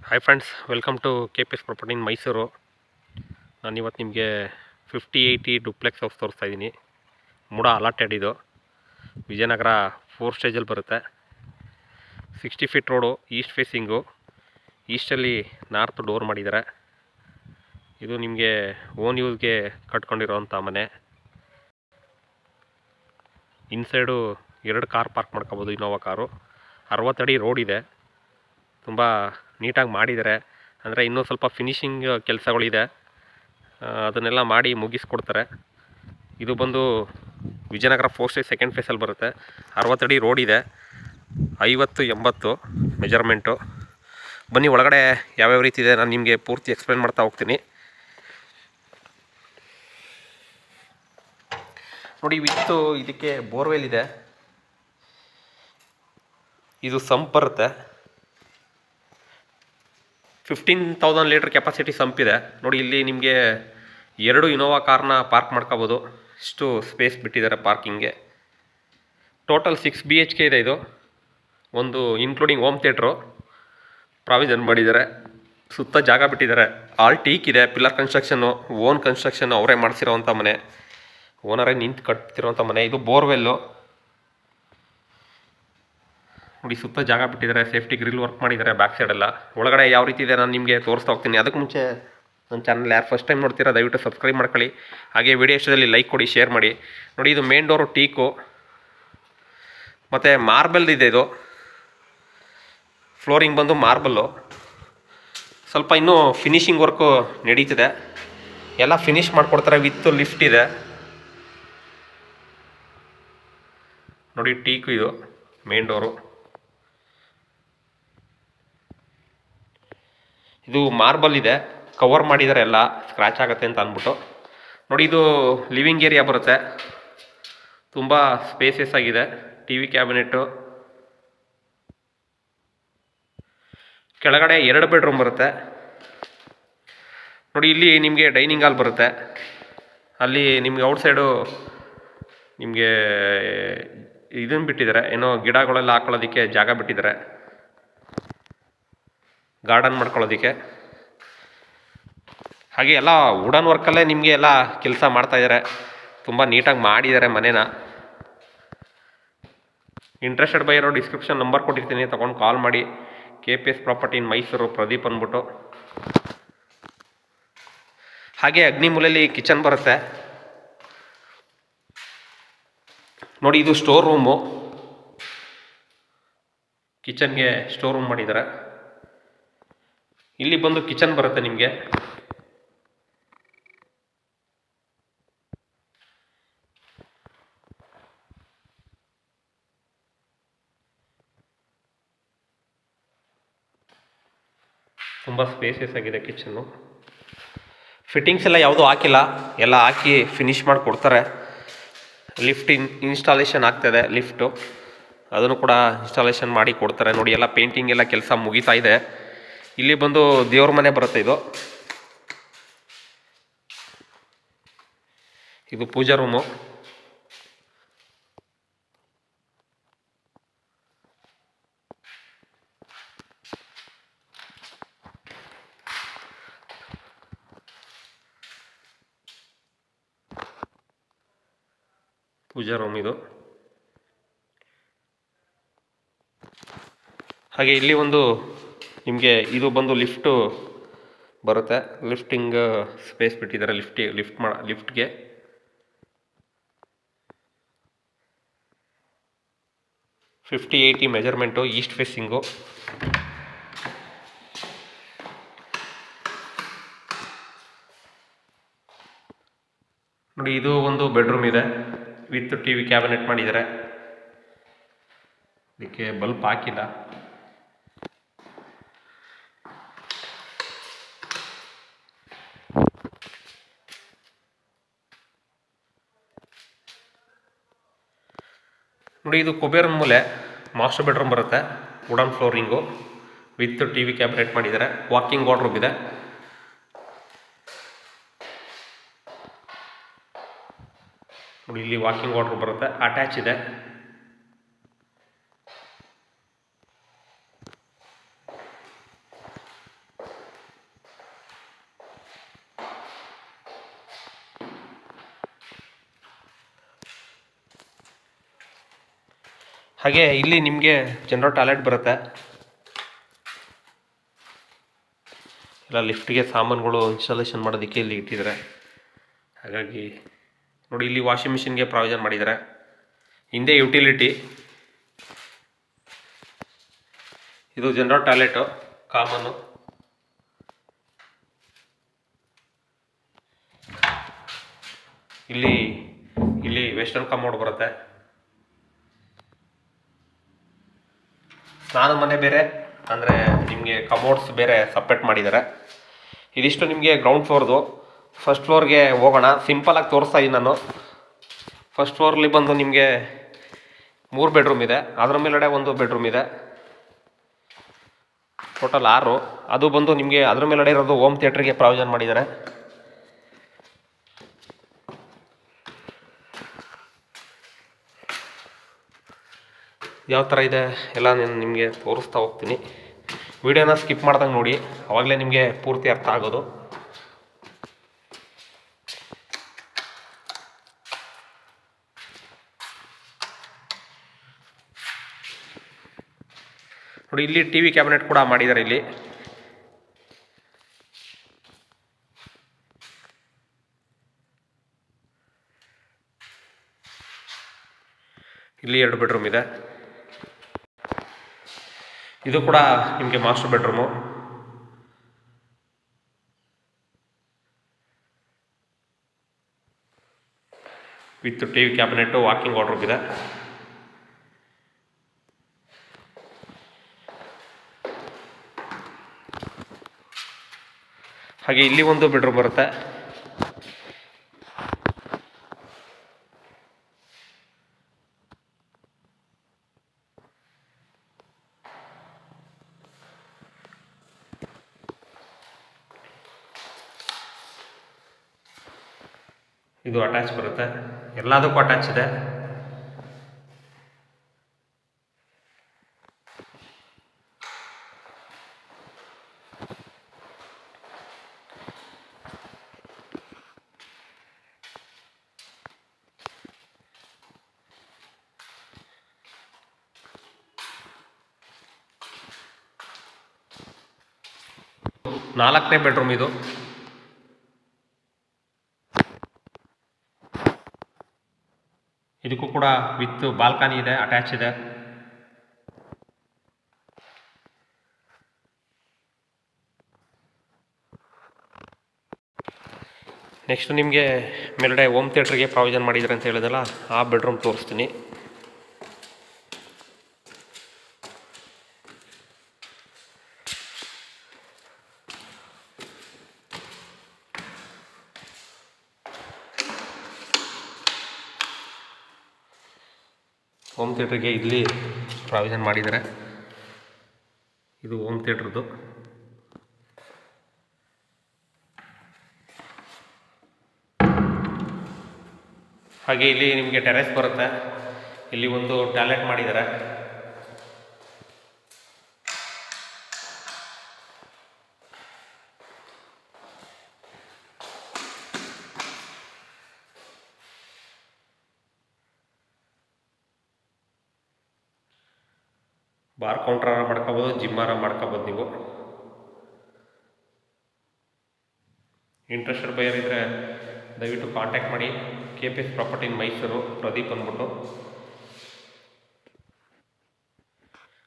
Hi friends, welcome to KPS property in Mysuru. ನಾನಿವತ್ತು ನಿಮಗೆ 5080 duplex house ತೋರಿಸ್ತಾ ಇದ್ದೀನಿ. ಮೂಡ ಅಲಾಟೆಡ್ ಇದು. ವಿಜಯನಗರ 4 ಸ್ಟೇಜಲ್ಲಿ ಬರುತ್ತೆ. 60 ಫೀಟ್ ರೋಡು, ಈಸ್ಟ್ ಫೇಸಿಂಗು. ಈಸ್ಟಲ್ಲಿ ನಾರ್ತ್ ಡೋರ್ ಮಾಡಿದ್ದಾರೆ. ಇದು ನಿಮಗೆ ಓನ್ ಯೂಸ್ಗೆ ಕಟ್ಕೊಂಡಿರೋವಂಥ ಮನೆ. ಇನ್ಸೈಡು 2 ಕಾರ್ ಪಾರ್ಕ್ ಮಾಡ್ಕೋಬೋದು, ಇನೋವಾ ಕಾರು. 60 ಅಡಿ ರೋಡ್ ಇದೆ. ತುಂಬ ನೀಟಾಗಿ ಮಾಡಿದ್ದಾರೆ. ಅಂದರೆ ಇನ್ನೂ ಸ್ವಲ್ಪ ಫಿನಿಷಿಂಗ್ ಕೆಲಸಗಳಿದೆ, ಅದನ್ನೆಲ್ಲ ಮಾಡಿ ಮುಗಿಸ್ಕೊಡ್ತಾರೆ. ಇದು ಬಂದು ವಿಜಯನಗರ 4 ಸ್ಟೇಜ್ ಸೆಕೆಂಡ್ ಫೇಸಲ್ಲಿ ಬರುತ್ತೆ. 60 ಅಡಿ ರೋಡ್ ಇದೆ. 50-80 ಮೆಜರ್ಮೆಂಟು. ಬನ್ನಿ ಒಳಗಡೆ ಯಾವ್ಯಾವ ರೀತಿ ಇದೆ ನಾನು ನಿಮಗೆ ಪೂರ್ತಿ ಎಕ್ಸ್ಪ್ಲೇನ್ ಮಾಡ್ತಾ ಹೋಗ್ತೀನಿ. ನೋಡಿ, ವಿತ್ತು ಇದಕ್ಕೆ ಬೋರ್ವೆಲ್ ಇದೆ. ಇದು ಸಂಪ್ ಬರುತ್ತೆ. 15,000 ಲೀಟ್ರ್ ಕೆಪಾಸಿಟಿ ಸಂಪ್ ಇದೆ. ನೋಡಿ, ಇಲ್ಲಿ ನಿಮಗೆ 2 ಇನೋವಾ ಕಾರ್ನ ಪಾರ್ಕ್ ಮಾಡ್ಕೋಬೋದು. ಇಷ್ಟು ಸ್ಪೇಸ್ ಬಿಟ್ಟಿದ್ದಾರೆ ಪಾರ್ಕಿಂಗ್ಗೆ. ಟೋಟಲ್ 6 BHK ಇದೆ. ಇದು ಒಂದು ಇನ್ಕ್ಲೂಡಿಂಗ್ ಹೋಮ್ ಥಿಯೇಟ್ರು ಪ್ರಾವಿಷನ್ ಮಾಡಿದ್ದಾರೆ. ಸುತ್ತ ಜಾಗ ಬಿಟ್ಟಿದ್ದಾರೆ. ಆಲ್ ಟೀಕ್ ಇದೆ. ಪಿಲ್ಲರ್ ಕನ್ಸ್ಟ್ರಕ್ಷನ್ನು, ಓನ್ ಕನ್ಸ್ಟ್ರಕ್ಷನ್ನು ಅವರೇ ಮಾಡಿಸಿರೋವಂಥ ಮನೆ, ಓನರೇ ನಿಂತು ಕಟ್ತಿರೋವಂಥ ಮನೆ. ಇದು ಬೋರ್ವೆಲ್ಲು. ನೋಡಿ, ಸುತ್ತ ಜಾಗ ಬಿಟ್ಟಿದ್ದಾರೆ. ಸೇಫ್ಟಿ ಗ್ರಿಲ್ ವರ್ಕ್ ಮಾಡಿದ್ದಾರೆ ಬ್ಯಾಕ್ ಸೈಡೆಲ್ಲ. ಒಳಗಡೆ ಯಾವ ರೀತಿ ಇದೆ ನಾನು ನಿಮಗೆ ತೋರಿಸ್ತಾ ಹೋಗ್ತೀನಿ. ಅದಕ್ಕೆ ಮುಂಚೆ ನನ್ನ ಚಾನಲ್ ಯಾರು ಫಸ್ಟ್ ಟೈಮ್ ನೋಡ್ತೀರಾ ದಯವಿಟ್ಟು ಸಬ್ಸ್ಕ್ರೈಬ್ ಮಾಡ್ಕೊಳ್ಳಿ. ಹಾಗೆ ವಿಡಿಯೋ ಇಷ್ಟದಲ್ಲಿ ಲೈಕ್ ಕೊಡಿ, ಶೇರ್ ಮಾಡಿ. ನೋಡಿ, ಇದು ಮೇನ್ ಡೋರು ಟೀಕು ಮತ್ತು ಮಾರ್ಬಲ್ ಇದೆ. ಇದು ಫ್ಲೋರಿಂಗ್ ಬಂದು ಮಾರ್ಬಲ್ಲು. ಸ್ವಲ್ಪ ಇನ್ನೂ ಫಿನಿಷಿಂಗ್ ವರ್ಕು ನಡೀತಿದೆ. ಎಲ್ಲ ಫಿನಿಷ್ ಮಾಡಿಕೊಡ್ತಾರೆ. ವಿತ್ ಲಿಫ್ಟ್ ಇದೆ. ನೋಡಿ, ಟೀಕು ಇದು ಮೇನ್ ಡೋರು. ಇದು ಮಾರ್ಬಲ್ ಇದೆ. ಕವರ್ ಮಾಡಿದ್ದಾರೆ, ಎಲ್ಲ ಸ್ಕ್ರ್ಯಾಚ್ ಆಗುತ್ತೆ ಅಂತ ಅಂದ್ಬಿಟ್ಟು. ನೋಡಿ, ಇದು ಲಿವಿಂಗ್ ಏರಿಯಾ ಬರುತ್ತೆ. ತುಂಬ ಸ್ಪೇಸಿಯಸ್ ಆಗಿದೆ. TV cabinet. ಕೆಳಗಡೆ 2 ಬೆಡ್ರೂಮ್ ಬರುತ್ತೆ. ನೋಡಿ, ಇಲ್ಲಿ ನಿಮಗೆ ಡೈನಿಂಗ್ ಹಾಲ್ ಬರುತ್ತೆ. ಅಲ್ಲಿ ನಿಮಗೆ ಔಟ್ಸೈಡು ನಿಮಗೆ ಇದನ್ನು ಬಿಟ್ಟಿದ್ದಾರೆ, ಏನೋ ಗಿಡಗಳೆಲ್ಲ ಹಾಕೊಳ್ಳೋದಕ್ಕೆ ಜಾಗ ಬಿಟ್ಟಿದ್ದಾರೆ, ಗಾರ್ಡನ್ ಮಾಡ್ಕೊಳ್ಳೋದಕ್ಕೆ. ಹಾಗೆ ಎಲ್ಲ ವುಡನ್ ವರ್ಕಲ್ಲೇ ನಿಮಗೆ ಎಲ್ಲ ಕೆಲಸ ಮಾಡ್ತಾಯಿದ್ದಾರೆ. ತುಂಬ ನೀಟಾಗಿ ಮಾಡಿದ್ದಾರೆ ಮನೇನ. ಇಂಟ್ರೆಸ್ಟೆಡ್ ಬೈಯರು ಡಿಸ್ಕ್ರಿಪ್ಷನ್ ನಂಬರ್ ಕೊಟ್ಟಿರ್ತೀನಿ, ತೊಗೊಂಡು ಕಾಲ್ ಮಾಡಿ. KPS property in Mysuru, Pradeep ಅಂದ್ಬಿಟ್ಟು. ಹಾಗೆ ಅಗ್ನಿಮೂಲೆಯಲ್ಲಿ ಕಿಚನ್ ಬರುತ್ತೆ. ನೋಡಿ, ಇದು ಸ್ಟೋರ್ ರೂಮು. ಕಿಚನ್ಗೆ ಸ್ಟೋರ್ ರೂಮ್ ಮಾಡಿದ್ದಾರೆ. ಇಲ್ಲಿ ಬಂದು ಕಿಚನ್ ಬರುತ್ತೆ ನಿಮಗೆ. ತುಂಬ ಸ್ಪೇಸಿಯಸ್ ಆಗಿದೆ ಕಿಚನ್ನು. ಫಿಟ್ಟಿಂಗ್ಸ್ ಎಲ್ಲ ಯಾವುದೂ ಹಾಕಿಲ್ಲ, ಎಲ್ಲ ಹಾಕಿ ಫಿನಿಷ್ ಮಾಡಿ ಕೊಡ್ತಾರೆ. ಲಿಫ್ಟ್ ಇನ್ಸ್ಟಾಲೇಷನ್ ಆಗ್ತಾಯಿದೆ. ಲಿಫ್ಟು ಅದನ್ನು ಕೂಡ ಇನ್ಸ್ಟಾಲೇಷನ್ ಮಾಡಿ ಕೊಡ್ತಾರೆ. ನೋಡಿ, ಎಲ್ಲ ಪೇಂಟಿಂಗ್ ಎಲ್ಲ ಕೆಲಸ ಮುಗಿತಾ ಇದೆ. ಇಲ್ಲಿ ಬಂದು ದೇವ್ರ ಮನೆ ಬರುತ್ತೆ. ಇದು ಪೂಜಾ ರೂಮು. ಇದು ಹಾಗೆ ಇಲ್ಲಿ ಒಂದು ನಿಮಗೆ ಇದು ಬಂದು ಲಿಫ್ಟು ಬರುತ್ತೆ. ಲಿಫ್ಟಿಂಗ್ ಸ್ಪೇಸ್ ಬಿಟ್ಟಿದ್ದಾರೆ. ಲಿಫ್ಟ್ಗೆ 50-80 ಮೆಜರ್ಮೆಂಟು, ಈಸ್ಟ್ ಫೇಸಿಂಗು. ನೋಡಿ, ಇದು ಒಂದು ಬೆಡ್ರೂಮ್ ಇದೆ. ವಿತ್ TV ಕ್ಯಾಬಿನೆಟ್ ಮಾಡಿದ್ದಾರೆ. ಇದಕ್ಕೆ ಬಲ್ಬ್ ಹಾಕಿಲ್ಲ. ನೋಡಿ, ಇದು ಕುಬೇರನ ಮೂಲೆ, ಮಾಸ್ಟರ್ ಬೆಡ್ರೂಮ್ ಬರುತ್ತೆ. Wooden flooring with TV cabinet ಮಾಡಿದ್ದಾರೆ. ವಾಕಿಂಗ್ ವಾರ್ಡ್ರೋಬ್ ಇದೆ. ನೋಡಿ, ಇಲ್ಲಿ ವಾಕಿಂಗ್ ವಾರ್ಡ್ರೋಬ್ ಬರುತ್ತೆ, ಅಟ್ಯಾಚ್ ಇದೆ. ಹಾಗೆ ಇಲ್ಲಿ ನಿಮಗೆ ಜನರಲ್ ಟಾಯ್ಲೆಟ್ ಬರುತ್ತೆ. ಇಲ್ಲ ಲಿಫ್ಟ್ಗೆ ಸಾಮಾನುಗಳು ಇನ್ಸ್ಟಾಲೇಷನ್ ಮಾಡೋದಕ್ಕೆ ಇಲ್ಲಿ ಇಟ್ಟಿದ್ದಾರೆ. ಹಾಗಾಗಿ ನೋಡಿ, ಇಲ್ಲಿ ವಾಷಿಂಗ್ ಮಿಷಿನ್ಗೆ ಪ್ರಾವಿಷನ್ ಮಾಡಿದ್ದಾರೆ. ಹಿಂದೆ ಯುಟಿಲಿಟಿ, ಇದು ಜನರಲ್ ಟಾಯ್ಲೆಟು ಕಾಮನ್ನು. ಇಲ್ಲಿ ವೆಸ್ಟರ್ನ್ ಕಮೋಡ್ ಬರುತ್ತೆ. ಸ್ನಾನದ ಮನೆ ಬೇರೆ, ಅಂದರೆ ನಿಮಗೆ ಕಮೋಡ್ಸ್ ಬೇರೆ ಸಪ್ರೇಟ್ ಮಾಡಿದ್ದಾರೆ. ಇದಿಷ್ಟು ನಿಮಗೆ ಗ್ರೌಂಡ್ ಫ್ಲೋರ್ದು. ಫಸ್ಟ್ ಫ್ಲೋರ್ಗೆ ಹೋಗೋಣ. ಸಿಂಪಲಾಗಿ ತೋರಿಸ್ತಾ ಇದ್ದೀನಿ ನಾನು. ಫಸ್ಟ್ ಫ್ಲೋರ್ಲಿ ಬಂದು ನಿಮಗೆ 3 ಬೆಡ್ರೂಮ್ ಇದೆ, ಅದರ ಮೇಲ್ಗಡೆ 1 ಬೆಡ್ರೂಮ್ ಇದೆ, ಟೋಟಲ್ 6. ಅದು ಬಂದು ನಿಮಗೆ ಅದ್ರ ಮೇಲ್ಗಡೆ ಇರೋದು ಹೋಮ್ ಥಿಯೇಟ್ರಿಗೆ ಪ್ರಾವಿಷನ್ ಮಾಡಿದ್ದಾರೆ. ಯಾವ ಥರ ಇದೆ ಎಲ್ಲ ನಾನು ನಿಮಗೆ ತೋರಿಸ್ತಾ ಹೋಗ್ತೀನಿ. ವಿಡಿಯೋನ ಸ್ಕಿಪ್ ಮಾಡ್ದಂಗೆ ನೋಡಿ, ಆವಾಗಲೇ ನಿಮಗೆ ಪೂರ್ತಿ ಅರ್ಥ ಆಗೋದು. ನೋಡಿ, ಇಲ್ಲಿ ಟಿ ವಿ ಕ್ಯಾಬಿನೆಟ್ ಕೂಡ ಮಾಡಿದ್ದಾರೆ. ಇಲ್ಲಿ 2 ಬೆಡ್ರೂಮ್ ಇದೆ. ಇದು ಕೂಡ ನಿಮಗೆ master bedroom. With T V cabinet, walking wardrobe ಇದೆ. ಹಾಗೆ ಇಲ್ಲಿ 1 ಬೆಡ್ರೂಮ್ ಬರುತ್ತೆ. ಇದು ಅಟ್ಯಾಚ್ ಬರುತ್ತೆ, ಎಲ್ಲದಕ್ಕೂ ಅಟ್ಯಾಚ್ ಇದೆ. ನಾಲ್ಕನೇ ಬೆಡ್ರೂಮ್ ಇದು. ಇದಕ್ಕೂ ಕೂಡ ವಿತ್ ಬಾಲ್ಕನಿ ಇದೆ, ಅಟ್ಯಾಚ್ ಇದೆ. ನೆಕ್ಸ್ಟ್ ನಿಮಗೆ ಮೇಲ್ಗಡೆ ಹೋಮ್ ಥಿಯೇಟ್ರಿಗೆ ಪ್ರಾವಿಷನ್ ಮಾಡಿದ್ದಾರೆ ಅಂತ ಹೇಳಿದಲ್ಲ, ಆ ಬೆಡ್ರೂಮ್ ತೋರಿಸ್ತೀನಿ. ಹೋಮ್ ಥಿಯೇಟ್ರಿಗೆ ಇಲ್ಲಿ ಪ್ರಾವಿಷನ್ ಮಾಡಿದ್ದಾರೆ. ಇದು ಹೋಮ್ ಥಿಯೇಟ್ರದ್ದು. ಹಾಗೆ ಇಲ್ಲಿ ನಿಮಗೆ ಟೆರೆಸ್ ಬರುತ್ತೆ. ಇಲ್ಲಿ 1 ಟಾಯ್ಲೆಟ್ ಮಾಡಿದ್ದಾರೆ. ಬಾರ್ ಕೌಂಟರ್ ಮಾಡ್ಕೋಬೋದು, ಜಿಮ್ಮಾರ ಮಾಡ್ಕೋಬೋದು ನೀವು. ಇಂಟ್ರೆಸ್ಟೆಡ್ ಬೈಯರ್ ಇದ್ದರೆ ದಯವಿಟ್ಟು ಕಾಂಟ್ಯಾಕ್ಟ್ ಮಾಡಿ. KPS property in Mysuru, Pradeep ಅಂದ್ಬಿಟ್ಟು.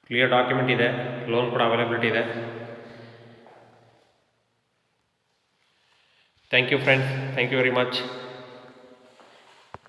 ಕ್ಲಿಯರ್ ಡಾಕ್ಯುಮೆಂಟ್ ಇದೆ, ಲೋನ್ ಕೂಡ ಅವೈಲಬಿಲಿಟಿ ಇದೆ. Thank you friends, thank you very much.